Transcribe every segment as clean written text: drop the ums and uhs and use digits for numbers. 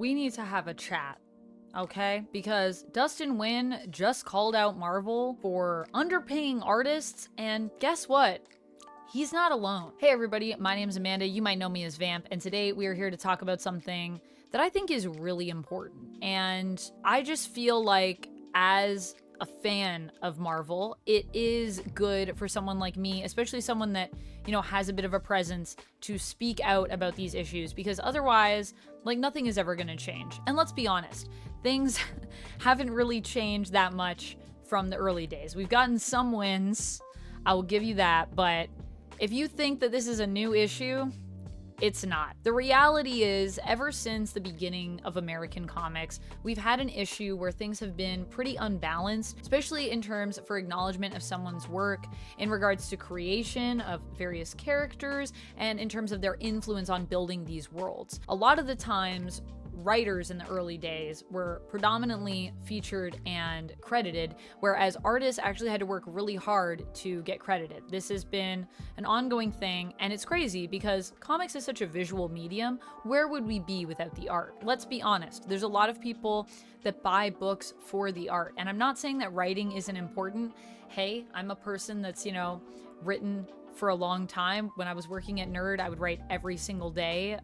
we need to have a chat, okay? Because Dustin Nguyen just called out Marvel for underpaying artists, and guess what? He's not alone. Hey everybody, my name is Amanda. You might know me as Vamp, and today we are here to talk about something that I think is really important. And I just feel like, as a fan of Marvel, it is good for someone like me, especially someone that, you know, has a bit of a presence, to speak out about these issues, because otherwise, like, nothing is ever gonna change. And let's be honest, things haven't really changed that much from the early days. We've gotten some wins, I will give you that, but if you think that this is a new issue, it's not. The reality is, ever since the beginning of American comics, we've had an issue where things have been pretty unbalanced, especially in terms for acknowledgement of someone's work, in regards to creation of various characters, and in terms of their influence on building these worlds. A lot of the times, writers in the early days were predominantly featured and credited, whereas artists actually had to work really hard to get credited. This has been an ongoing thing, and it's crazy because comics is such a visual medium. Where would we be without the art? Let's be honest. There's a lot of people that buy books for the art, and I'm not saying that writing isn't important. Hey, I'm a person that's, you know, written for a long time. When I was working at Nerd, I would write every single day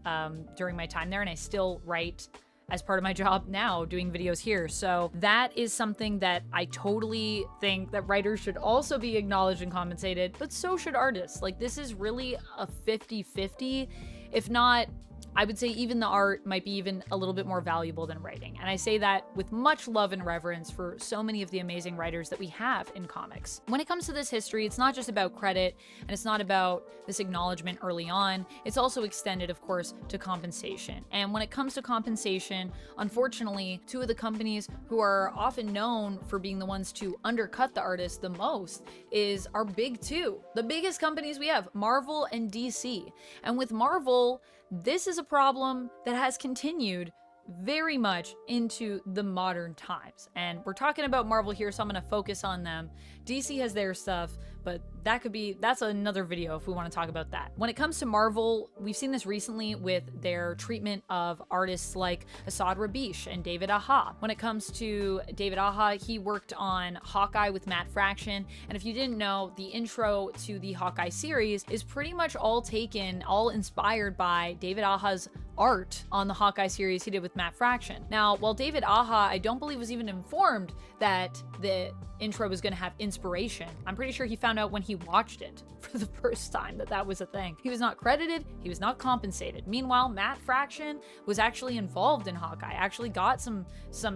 during my time there, and I still write as part of my job now, doing videos here. So that is something that I totally think that writers should also be acknowledged and compensated, but so should artists. Like, this is really a 50-50, if not, I would say even the art might be even a little bit more valuable than writing. And I say that with much love and reverence for so many of the amazing writers that we have in comics. When it comes to this history, it's not just about credit, and it's not about this acknowledgement early on. It's also extended, of course, to compensation. And when it comes to compensation, unfortunately, two of the companies who are often known for being the ones to undercut the artists the most is our big two. The biggest companies we have, Marvel and DC. And with Marvel, this is a problem that has continued very much into the modern times. And we're talking about Marvel here, so I'm gonna focus on them. DC has their stuff, but that's another video if we want to talk about that. When it comes to Marvel, we've seen this recently with their treatment of artists like Asad Rabish and David Aja. When it comes to David Aja, he worked on Hawkeye with Matt Fraction, and if you didn't know, the intro to the Hawkeye series is pretty much all inspired by David Aja's art on the Hawkeye series he did with Matt Fraction. Now, while David Aja, I don't believe, was even informed that the intro was going to have inspiration, I'm pretty sure he found out when he watched it for the first time that that was a thing. He was not credited, he was not compensated. Meanwhile, Matt Fraction was actually involved in Hawkeye, actually got some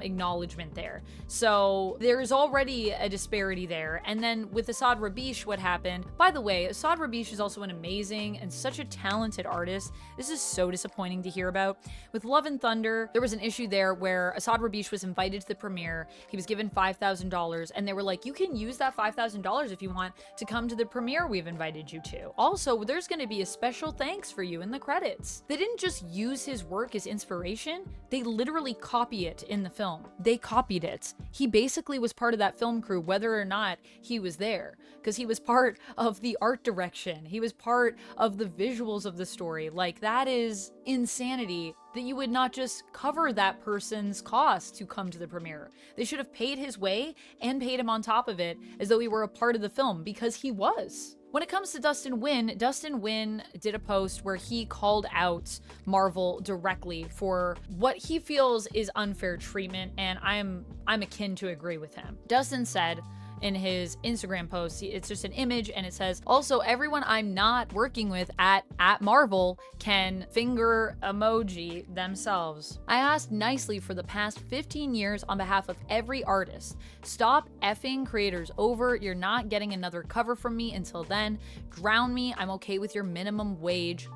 acknowledgement there. So there's already a disparity there. And then with Asad Rabish, what happened? By the way, Asad Rabish is also an amazing and such a talented artist. This is so disappointing to hear about. With Love and Thunder, there was an issue there where Asad Rabish was invited to the premiere. He was given $5,000, and they were like, you can use that $5,000 if you want to come to the premiere we've invited you to. Also, there's going to be a special thanks for you in the credits. They didn't just use his work as inspiration, they literally copy it in the film. They copied it. He basically was part of that film crew, whether or not he was there, because he was part of the art direction. He was part of the visuals of the story. Like, that is insanity that you would not just cover that person's cost to come to the premiere. They should have paid his way and paid him on top of it as though he were a part of the film, because he was. When it comes to Dustin Nguyen did a post where he called out Marvel directly for what he feels is unfair treatment, and I'm akin to agree with him. Dustin said in his Instagram post, it's just an image, and it says, also, everyone I'm not working with at Marvel can finger emoji themselves. I asked nicely for the past 15 years on behalf of every artist. Stop effing creators over. You're not getting another cover from me until then. Drown me. I'm okay with your minimum wage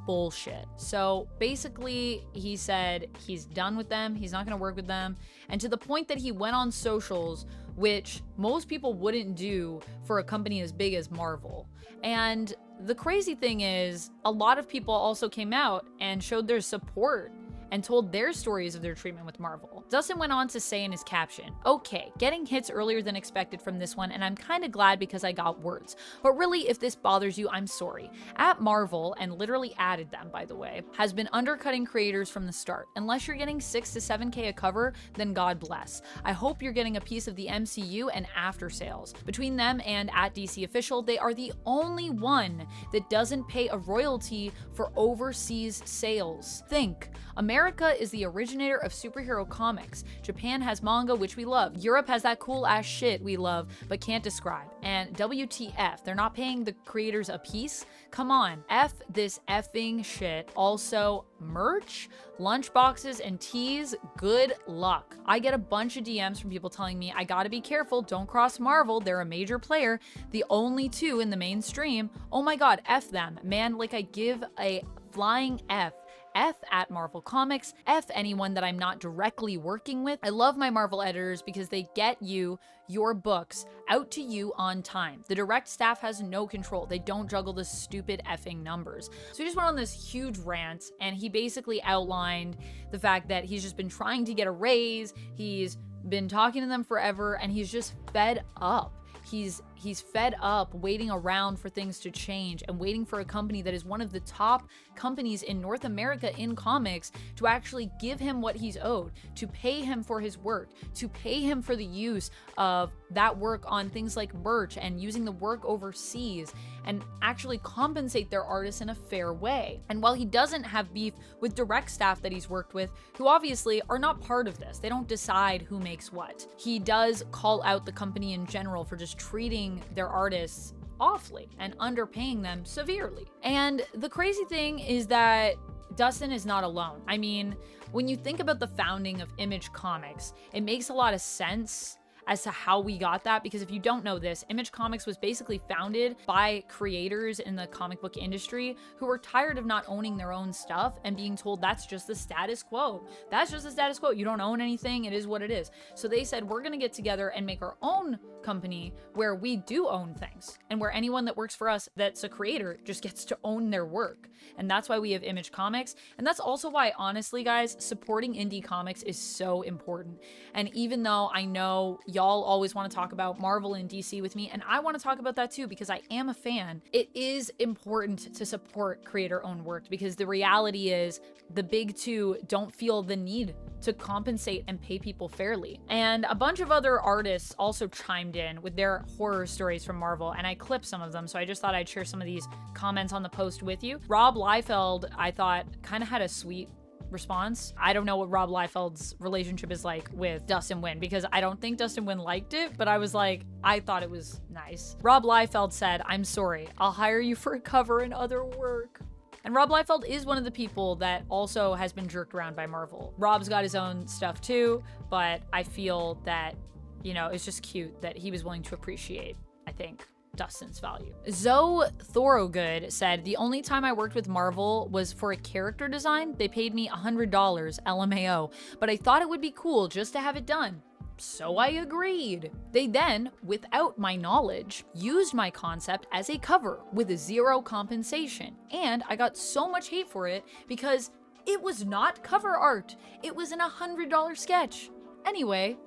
bullshit. So basically, he said he's done with them. He's not going to work with them. And to the point that he went on socials, which most people wouldn't do for a company as big as Marvel. And the crazy thing is, a lot of people also came out and showed their support and told their stories of their treatment with Marvel. Dustin went on to say in his caption, "Okay, getting hits earlier than expected from this one, and I'm kinda glad because I got words. But really, if this bothers you, I'm sorry. At Marvel," and literally added them by the way, "has been undercutting creators from the start. Unless you're getting 6 to 7K a cover, then God bless. I hope you're getting a piece of the MCU and after sales. Between them and at DC Official, they are the only one that doesn't pay a royalty for overseas sales. Think, America is the originator of superhero comics. Japan has manga, which we love. Europe has that cool ass shit we love but can't describe. And WTF, they're not paying the creators a piece? Come on, F this effing shit. Also, merch, lunchboxes, and teas, good luck. I get a bunch of DMs from people telling me I gotta be careful, don't cross Marvel, they're a major player, the only two in the mainstream. Oh my god, F them. Man, like I give a flying F. F at Marvel Comics, F anyone that I'm not directly working with. I love my Marvel editors because they get you your books out to you on time. The direct staff has no control. They don't juggle the stupid effing numbers. So he just went on this huge rant and he basically outlined the fact that he's just been trying to get a raise, he's been talking to them forever, and he's just fed up. He's fed up waiting around for things to change and waiting for a company that is one of the top companies in North America in comics to actually give him what he's owed, to pay him for his work, to pay him for the use of that work on things like merch and using the work overseas, and actually compensate their artists in a fair way. And while he doesn't have beef with direct staff that he's worked with, who obviously are not part of this, they don't decide who makes what, he does call out the company in general for just treating their artists awfully and underpaying them severely. And the crazy thing is that Dustin is not alone. I mean, when you think about the founding of Image Comics, it makes a lot of sense as to how we got that, because if you don't know this, Image Comics was basically founded by creators in the comic book industry who were tired of not owning their own stuff and being told that's just the status quo. That's just the status quo. You don't own anything. It is what it is. So they said, we're going to get together and make our own company where we do own things and where anyone that works for us that's a creator just gets to own their work. And that's why we have Image Comics. And that's also why, honestly, guys, supporting indie comics is so important. And even though I know y'all always want to talk about Marvel and DC with me, and I want to talk about that too because I am a fan, it is important to support creator-owned work, because the reality is the big two don't feel the need to compensate and pay people fairly. And a bunch of other artists also chimed in with their horror stories from Marvel, and I clipped some of them, so I just thought I'd share some of these comments on the post with you. Rob Liefeld, I thought, kind of had a sweet response. I don't know what Rob Liefeld's relationship is like with Dustin Nguyen, because I don't think Dustin Nguyen liked it, but I was like, I thought it was nice. Rob Liefeld said, "I'm sorry, I'll hire you for a cover and other work." And Rob Liefeld is one of the people that also has been jerked around by Marvel. Rob's got his own stuff too, but I feel that, you know, it's just cute that he was willing to appreciate, I think, Dustin's value. Zoe Thorogood said, "The only time I worked with Marvel was for a character design. They paid me $100 LMAO, but I thought it would be cool just to have it done. So I agreed. They then, without my knowledge, used my concept as a cover with zero compensation. And I got so much hate for it because it was not cover art. It was an $100 sketch. Anyway,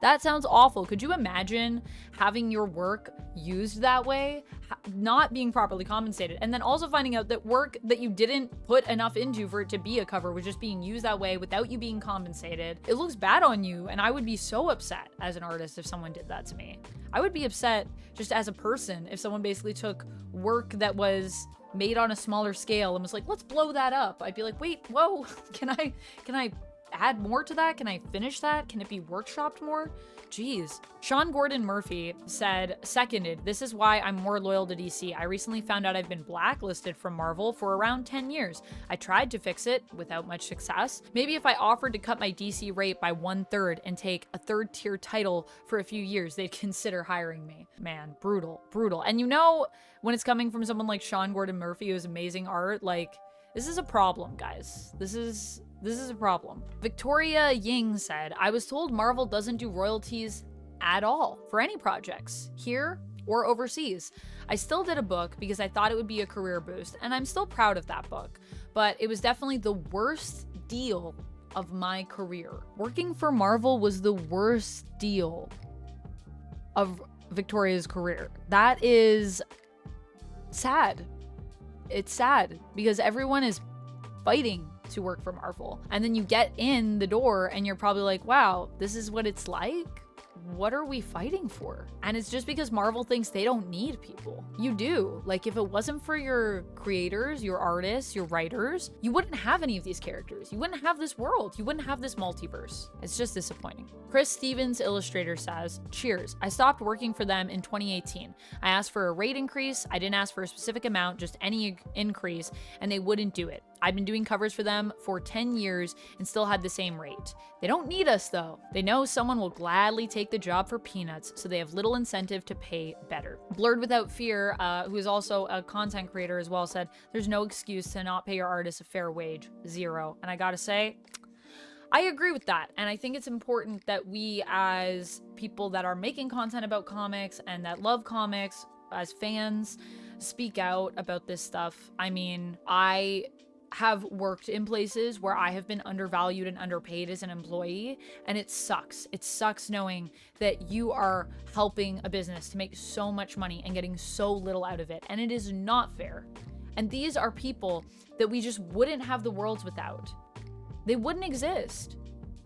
that sounds awful. Could you imagine having your work used that way, not being properly compensated, and then also finding out that work that you didn't put enough into for it to be a cover was just being used that way without you being compensated? It looks bad on you, and I would be so upset as an artist if someone did that to me. I would be upset just as a person if someone basically took work that was made on a smaller scale and was like, let's blow that up. I'd be like, wait, whoa, can I add more to that? Can I finish that? Can it be workshopped more? Jeez. Sean Gordon Murphy said, "Seconded, this is why I'm more loyal to DC. I recently found out I've been blacklisted from Marvel for around 10 years. I tried to fix it without much success. Maybe if I offered to cut my DC rate by 1/3 and take a third-tier title for a few years, they'd consider hiring me." Man, brutal, brutal. And you know, when it's coming from someone like Sean Gordon Murphy who has amazing art, like, this is a problem, guys. This is a problem. Victoria Ying said, "I was told Marvel doesn't do royalties at all for any projects. Here, or overseas. I still did a book because I thought it would be a career boost, and I'm still proud of that book, but it was definitely the worst deal of my career. Working for Marvel was the worst deal of Victoria's career. That is sad. It's sad because everyone is fighting to work for Marvel. And then you get in the door and you're probably like, wow, this is what it's like? What are we fighting for? And it's just because Marvel thinks they don't need people. You do. Like, if it wasn't for your creators, your artists, your writers, you wouldn't have any of these characters. You wouldn't have this world. You wouldn't have this multiverse. It's just disappointing. Chris Stevens, illustrator, says, cheers. I stopped working for them in 2018. I asked for a rate increase. I didn't ask for a specific amount, just any increase, and they wouldn't do it. I've been doing covers for them for 10 years and still had the same rate. They don't need us though. They know someone will gladly take the job for peanuts, so they have little incentive to pay better. Blurred Without Fear, who is also a content creator as well, said, there's no excuse to not pay your artists a fair wage. Zero. And I gotta say, I agree with that. And I think it's important that we, as people that are making content about comics and that love comics, as fans, speak out about this stuff. I mean, I have worked in places where I have been undervalued and underpaid as an employee, and it sucks. It sucks knowing that you are helping a business to make so much money and getting so little out of it, and it is not fair. And these are people that we just wouldn't have the worlds without. They wouldn't exist.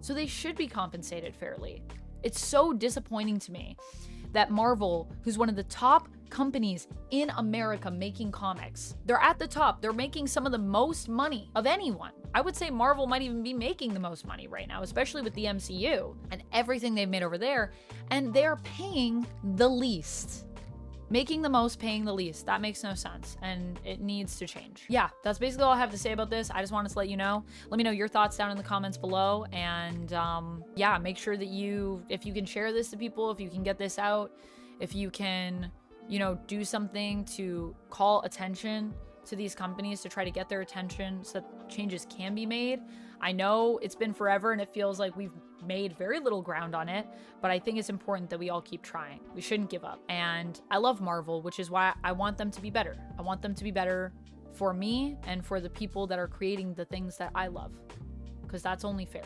So they should be compensated fairly. It's so disappointing to me that Marvel, who's one of the top companies in America making comics, they're at the top. They're making some of the most money of anyone. I would say Marvel might even be making the most money right now, especially with the MCU and everything they've made over there. And they're paying the least. Making the most, paying the least. That makes no sense, and it needs to change. Yeah, that's basically all I have to say about this. I just wanted to let you know. Let me know your thoughts down in the comments below, and yeah, make sure that if you can share this to people, if you can get this out, if you can, you know, do something to call attention to these companies to try to get their attention so that changes can be made. I know it's been forever and it feels like we've made very little ground on it, but I think it's important that we all keep trying. We shouldn't give up. And I love Marvel, which is why I want them to be better. I want them to be better for me and for the people that are creating the things that I love, because that's only fair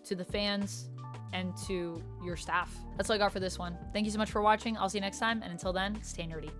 to the fans and to your staff. That's all I got for this one. Thank you so much for watching. I'll see you next time, and until then, stay nerdy.